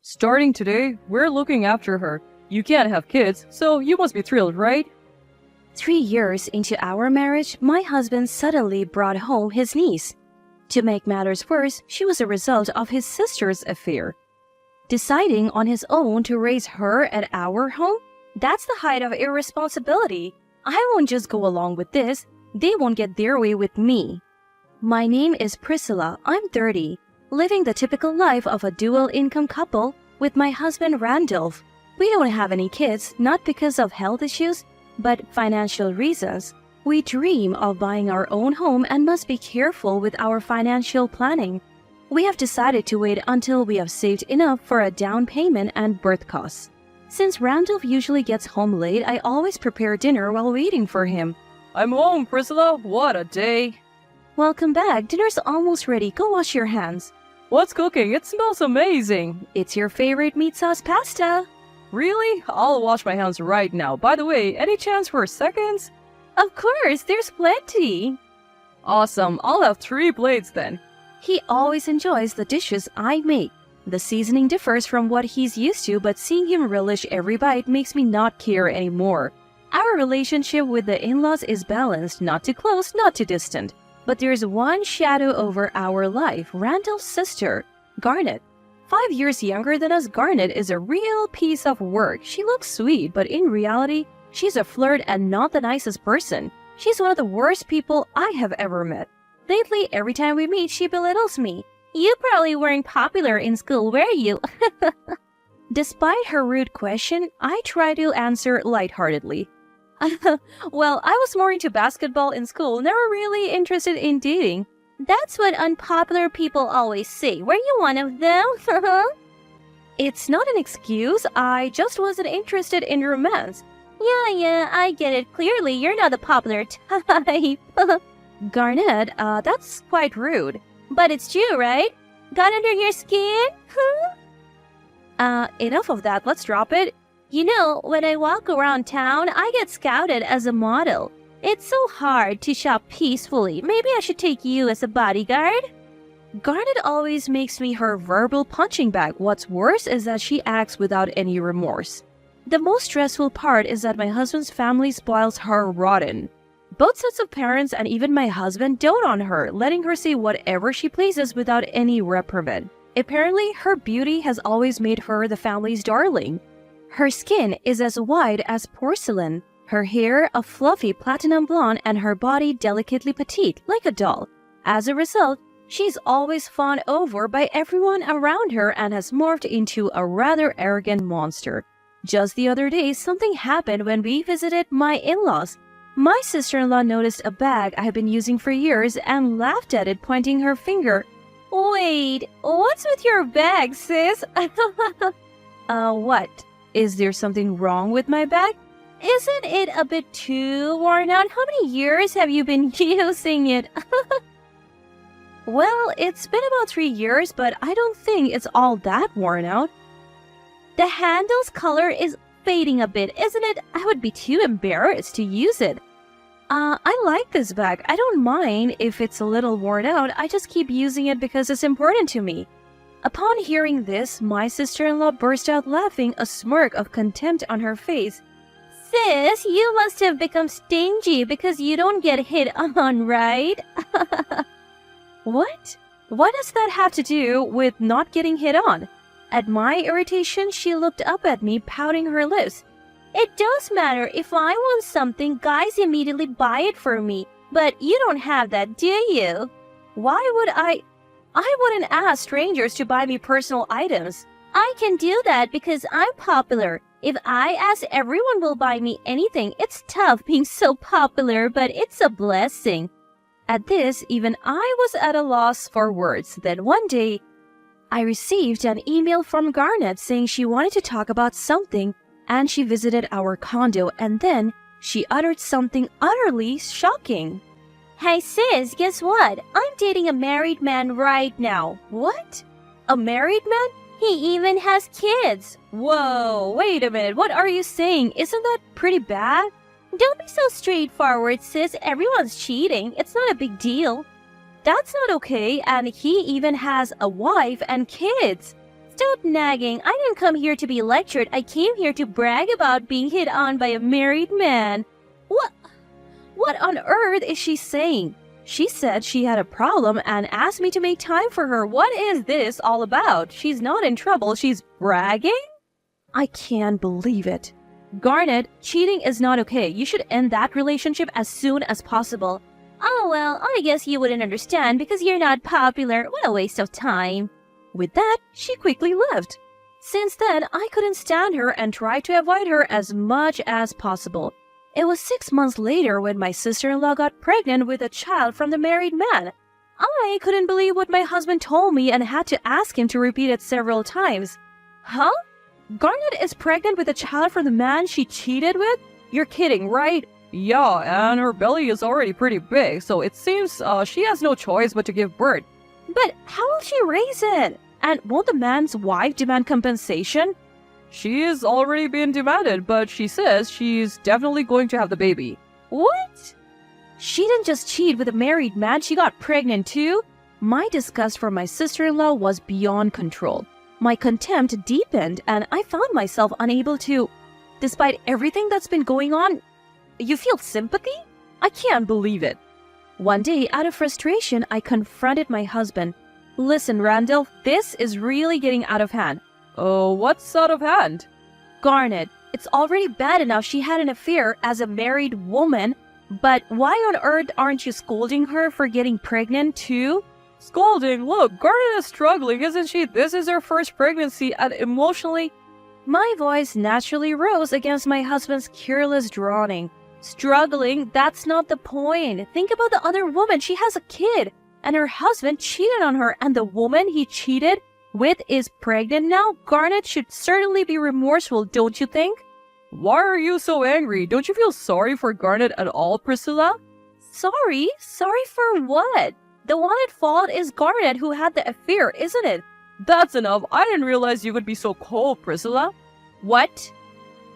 Starting today, we're looking after her. You can't have kids, so you must be thrilled, right? 3 years into our marriage, my husband suddenly brought home his niece. To make matters worse, she was a result of his sister's affair. Deciding on his own to raise her at our home? That's the height of irresponsibility. I won't just go along with this. They won't get their way with me. My name is Priscilla. I'm 30, living the typical life of a dual-income couple with my husband Randolph. We don't have any kids, not because of health issues, but financial reasons. We dream of buying our own home and must be careful with our financial planning. We have decided to wait until we have saved enough for a down payment and birth costs. Since Randolph usually gets home late, I always prepare dinner while waiting for him. I'm home, Priscilla. What a day. Welcome back. Dinner's almost ready. Go wash your hands. What's cooking? It smells amazing. It's your favorite meat sauce pasta. Really? I'll wash my hands right now. By the way, any chance for seconds? Of course, there's plenty. Awesome. I'll have 3 plates then. He always enjoys the dishes I make. The seasoning differs from what he's used to, but seeing him relish every bite makes me not care anymore. Our relationship with the in-laws is balanced, not too close, not too distant. But there's one shadow over our life, Randall's sister, Garnet. 5 years younger than us, Garnet is a real piece of work. She looks sweet, but in reality, she's a flirt and not the nicest person. She's one of the worst people I have ever met. Lately, every time we meet, she belittles me. You probably weren't popular in school, were you? Despite her rude question, I try to answer lightheartedly. Well, I was more into basketball in school, never really interested in dating. That's what unpopular people always say. Were you one of them? It's not an excuse, I just wasn't interested in romance. Yeah, I get it. Clearly, you're not the popular type. Garnet, that's quite rude. But it's true, right? Got under your skin? Enough of that. Let's drop it. You know, when I walk around town, I get scouted as a model. It's so hard to shop peacefully. Maybe I should take you as a bodyguard? Garnet always makes me her verbal punching bag. What's worse is that she acts without any remorse. The most stressful part is that my husband's family spoils her rotten. Both sets of parents and even my husband dote on her, letting her say whatever she pleases without any reprimand. Apparently, her beauty has always made her the family's darling. Her skin is as white as porcelain, her hair a fluffy platinum blonde, and her body delicately petite, like a doll. As a result, she's always fawned over by everyone around her and has morphed into a rather arrogant monster. Just the other day, something happened when we visited my in-laws. My sister-in-law noticed a bag I have been using for years and laughed at it, pointing her finger. Wait, what's with your bag, sis? What? Is there something wrong with my bag? Isn't it a bit too worn out? How many years have you been using it? Well, it's been about 3 years, but I don't think it's all that worn out. The handle's color is fading a bit, isn't it? I would be too embarrassed to use it. I like this bag. I don't mind if it's a little worn out. I just keep using it because it's important to me. Upon hearing this, my sister-in-law burst out laughing, a smirk of contempt on her face. Sis, you must have become stingy because you don't get hit on, right? What? What does that have to do with not getting hit on? At my irritation, she looked up at me, pouting her lips. It does matter. If I want something, guys immediately buy it for me. But you don't have that, do you? Why would I wouldn't ask strangers to buy me personal items. I can do that because I'm popular. If I ask, everyone will buy me anything. It's tough being so popular, but it's a blessing. At this, even I was at a loss for words. Then one day, I received an email from Garnet saying she wanted to talk about something, and she visited our condo, and then she uttered something utterly shocking. Hey sis, guess what? I'm dating a married man right now. What? A married man? He even has kids. Whoa, wait a minute. What are you saying? Isn't that pretty bad? Don't be so straightforward, sis. Everyone's cheating. It's not a big deal. That's not okay, and he even has a wife and kids. Stop nagging. I didn't come here to be lectured. I came here to brag about being hit on by a married man. What on earth is she saying? She said she had a problem and asked me to make time for her. What is this all about? She's not in trouble. She's bragging? I can't believe it. Garnet, cheating is not okay. You should end that relationship as soon as possible. Oh, well, I guess you wouldn't understand because you're not popular. What a waste of time. With that, she quickly left. Since then, I couldn't stand her and tried to avoid her as much as possible. It was 6 months later when my sister-in-law got pregnant with a child from the married man. I couldn't believe what my husband told me and had to ask him to repeat it several times. Huh? Garnet is pregnant with a child from the man she cheated with? You're kidding, right? Yeah, and her belly is already pretty big, so it seems she has no choice but to give birth. But how will she raise it? And won't the man's wife demand compensation? She has already been demanded, but she says she's definitely going to have the baby. What? She didn't just cheat with a married man, she got pregnant too? My disgust for my sister-in-law was beyond control. My contempt deepened and I found myself unable to... Despite everything that's been going on, you feel sympathy? I can't believe it. One day, out of frustration, I confronted my husband. Listen, Randall, this is really getting out of hand. Oh, what's out of hand? Garnet, it's already bad enough she had an affair as a married woman, but why on earth aren't you scolding her for getting pregnant too? Scolding? Look, Garnet is struggling, isn't she? This is her first pregnancy and emotionally... My voice naturally rose against my husband's careless droning. Struggling? That's not the point. Think about the other woman. She has a kid, and her husband cheated on her, and the woman he cheated with is pregnant now. Garnet should certainly be remorseful, don't you think? Why are you so angry? Don't you feel sorry for Garnet at all, Priscilla? Sorry? Sorry for what? The one at fault is Garnet who had the affair, isn't it? That's enough. I didn't realize you could be so cold, Priscilla. What?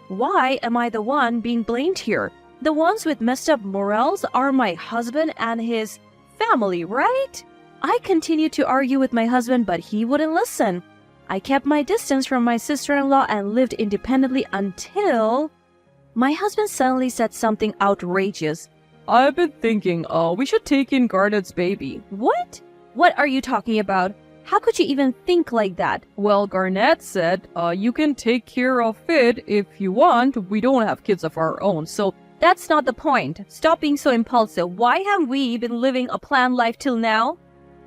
Why am I the one being blamed here? The ones with messed up morals are my husband and his family, right? I continued to argue with my husband, but he wouldn't listen. I kept my distance from my sister-in-law and lived independently until... My husband suddenly said something outrageous. I've been thinking, we should take in Garnet's baby. What? What are you talking about? How could you even think like that? Well, Garnet said, you can take care of it if you want. We don't have kids of our own, so... That's not the point. Stop being so impulsive. Why have we been living a planned life till now?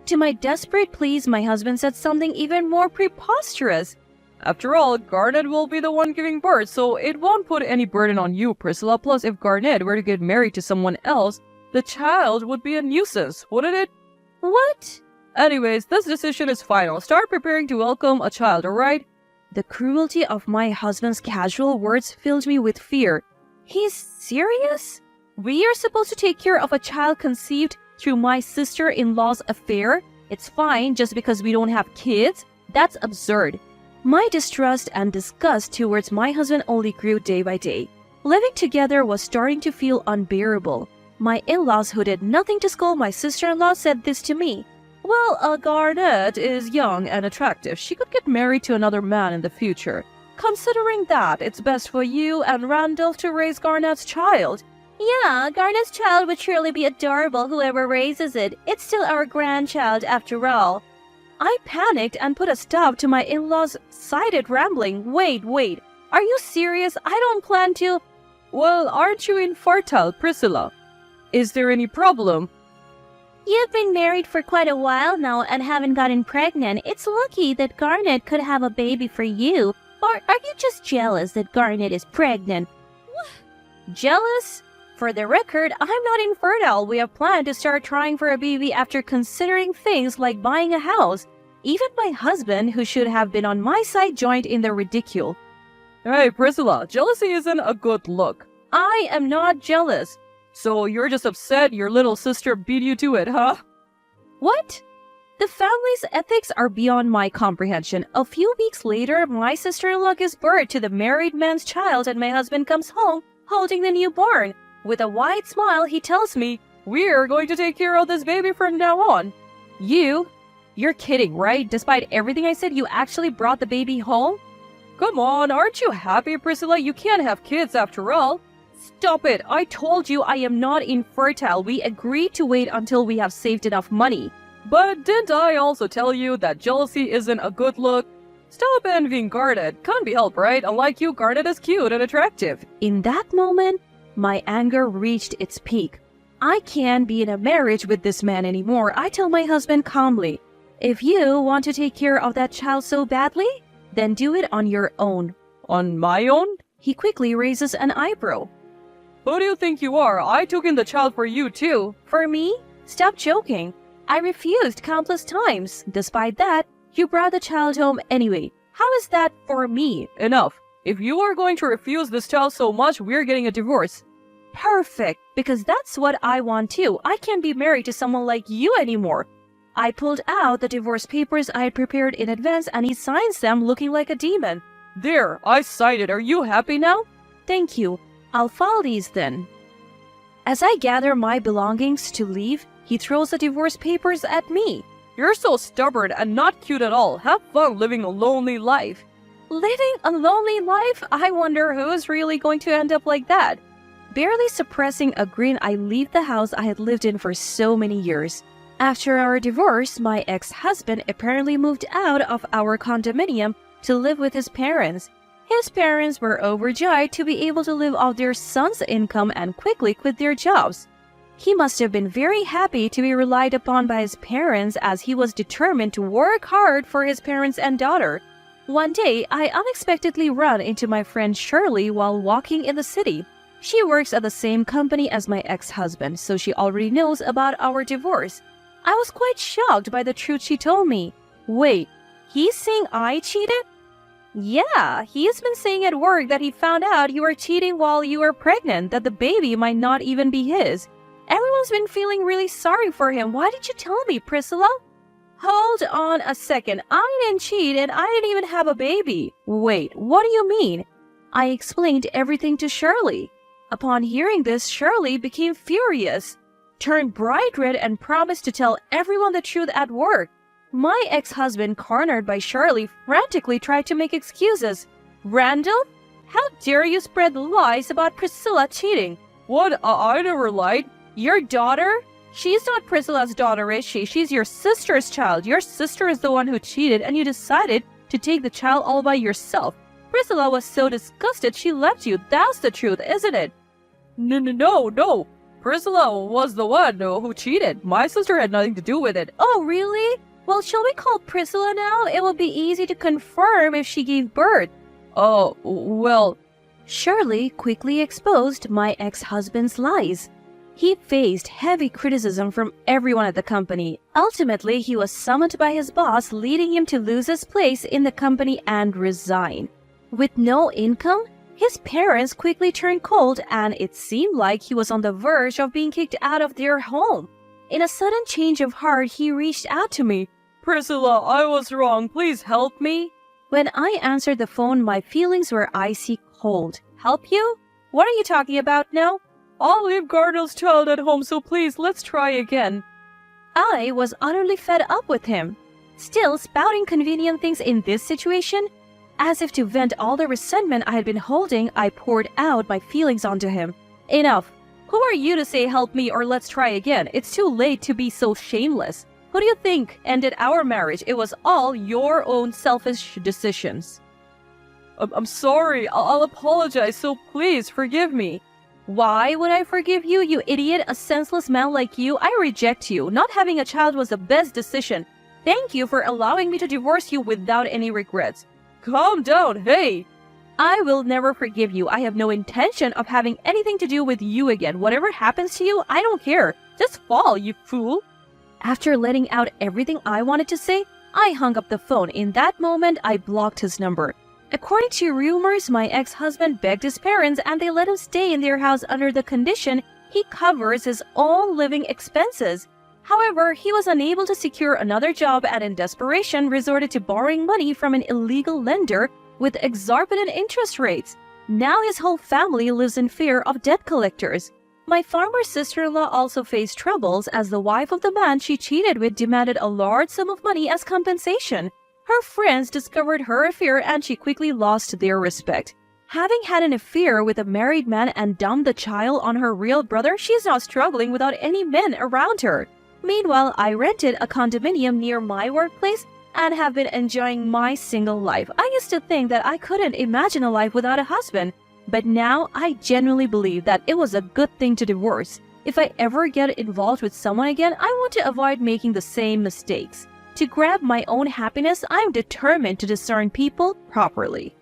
To my desperate pleas, my husband said something even more preposterous. After all, Garnet will be the one giving birth, so it won't put any burden on you, Priscilla. Plus, if Garnet were to get married to someone else, the child would be a nuisance, wouldn't it? What? Anyways, this decision is final. Start preparing to welcome a child, alright? The cruelty of my husband's casual words filled me with fear. He's serious? We are supposed to take care of a child conceived through my sister-in-law's affair? It's fine just because we don't have kids? That's absurd. My distrust and disgust towards my husband only grew day by day. Living together was starting to feel unbearable. My in-laws, who did nothing to scold my sister-in-law, said this to me. Well, Garnet is young and attractive. She could get married to another man in the future. Considering that, it's best for you and Randolph to raise Garnet's child. Yeah, Garnet's child would surely be adorable, whoever raises it. It's still our grandchild after all. I panicked and put a stop to my in-laws' sided rambling. Wait. Are you serious? I don't plan to... Well, aren't you infertile, Priscilla? Is there any problem? You've been married for quite a while now and haven't gotten pregnant. It's lucky that Garnet could have a baby for you. Or are you just jealous that Garnet is pregnant? Jealous? For the record, I'm not infertile. We have planned to start trying for a baby after considering things like buying a house. Even my husband, who should have been on my side, joined in the ridicule. Hey, Priscilla, jealousy isn't a good look. I am not jealous. So you're just upset your little sister beat you to it, huh? What? The family's ethics are beyond my comprehension. A few weeks later, my sister-in-law gives birth to the married man's child and my husband comes home holding the newborn. With a wide smile, he tells me, We're going to take care of this baby from now on. You You're kidding, right? Despite everything I said, you actually brought the baby home? Come on, aren't you happy, Priscilla? You can't have kids after all. Stop it! I told you I am not infertile. We agreed to wait until we have saved enough money. But didn't I also tell you that jealousy isn't a good look? Stop envying Garnet. Can't be helped, right? Unlike you, Garnet is cute and attractive. In that moment, my anger reached its peak. I can't be in a marriage with this man anymore. I tell my husband calmly, if you want to take care of that child so badly, then do it on your own. On my own? He quickly raises an eyebrow. Who do you think you are? I took in the child for you too. For me? Stop joking. I refused countless times. Despite that, you brought the child home anyway. How is that for me? Enough. If you are going to refuse this child so much, we're getting a divorce. Perfect, because that's what I want too. I can't be married to someone like you anymore. I pulled out the divorce papers I had prepared in advance and he signs them looking like a demon. There, I signed it. Are you happy now? Thank you. I'll file these then. As I gather my belongings to leave, he throws the divorce papers at me. You're so stubborn and not cute at all. Have fun living a lonely life. Living a lonely life? I wonder who's really going to end up like that. Barely suppressing a grin, I leave the house I had lived in for so many years. After our divorce, my ex-husband apparently moved out of our condominium to live with his parents. His parents were overjoyed to be able to live off their son's income and quickly quit their jobs. He must have been very happy to be relied upon by his parents as he was determined to work hard for his parents and daughter. One day, I unexpectedly run into my friend Shirley while walking in the city. She works at the same company as my ex-husband, so she already knows about our divorce. I was quite shocked by the truth she told me. Wait, he's saying I cheated? Yeah, he's been saying at work that he found out you were cheating while you were pregnant, that the baby might not even be his. Everyone's been feeling really sorry for him. Why did you tell me, Priscilla? Hold on a second. I didn't cheat and I didn't even have a baby. Wait, what do you mean? I explained everything to Shirley. Upon hearing this, Shirley became furious, turned bright red and promised to tell everyone the truth at work. My ex-husband, cornered by Shirley, frantically tried to make excuses. Randall? How dare you spread lies about Priscilla cheating? What? I never lied. Your daughter? She's not Priscilla's daughter, is she? She's your sister's child. Your sister is the one who cheated and you decided to take the child all by yourself. Priscilla was so disgusted she left you. That's the truth, isn't it? No. Priscilla was the one who cheated. My sister had nothing to do with it. Oh, really? Well, shall we call Priscilla now? It will be easy to confirm if she gave birth. Oh, well. Shirley quickly exposed my ex-husband's lies. He faced heavy criticism from everyone at the company. Ultimately, he was summoned by his boss, leading him to lose his place in the company and resign. With no income, his parents quickly turned cold and it seemed like he was on the verge of being kicked out of their home. In a sudden change of heart, he reached out to me. Priscilla, I was wrong. Please help me. When I answered the phone, my feelings were icy cold. Help you? What are you talking about now? I'll leave Gardner's child at home, so please, let's try again. I was utterly fed up with him. Still spouting convenient things in this situation? As if to vent all the resentment I had been holding, I poured out my feelings onto him. Enough. Who are you to say help me or let's try again? It's too late to be so shameless. Who do you think ended our marriage? It was all your own selfish decisions. I'm sorry. I'll apologize, so please forgive me. Why would I forgive you, you idiot? A senseless man like you? I reject you. Not having a child was the best decision. Thank you for allowing me to divorce you without any regrets. Calm down, hey! I will never forgive you. I have no intention of having anything to do with you again. Whatever happens to you, I don't care. Just fall, you fool. After letting out everything I wanted to say, I hung up the phone. In that moment, I blocked his number. According to rumors, my ex-husband begged his parents and they let him stay in their house under the condition he covers his own living expenses. However, he was unable to secure another job and in desperation resorted to borrowing money from an illegal lender with exorbitant interest rates. Now his whole family lives in fear of debt collectors. My former sister-in-law also faced troubles as the wife of the man she cheated with demanded a large sum of money as compensation. Her friends discovered her affair and she quickly lost their respect. Having had an affair with a married man and dumped the child on her real brother, she is now struggling without any men around her. Meanwhile, I rented a condominium near my workplace and have been enjoying my single life. I used to think that I couldn't imagine a life without a husband, but now I genuinely believe that it was a good thing to divorce. If I ever get involved with someone again, I want to avoid making the same mistakes. To grab my own happiness, I am determined to discern people properly.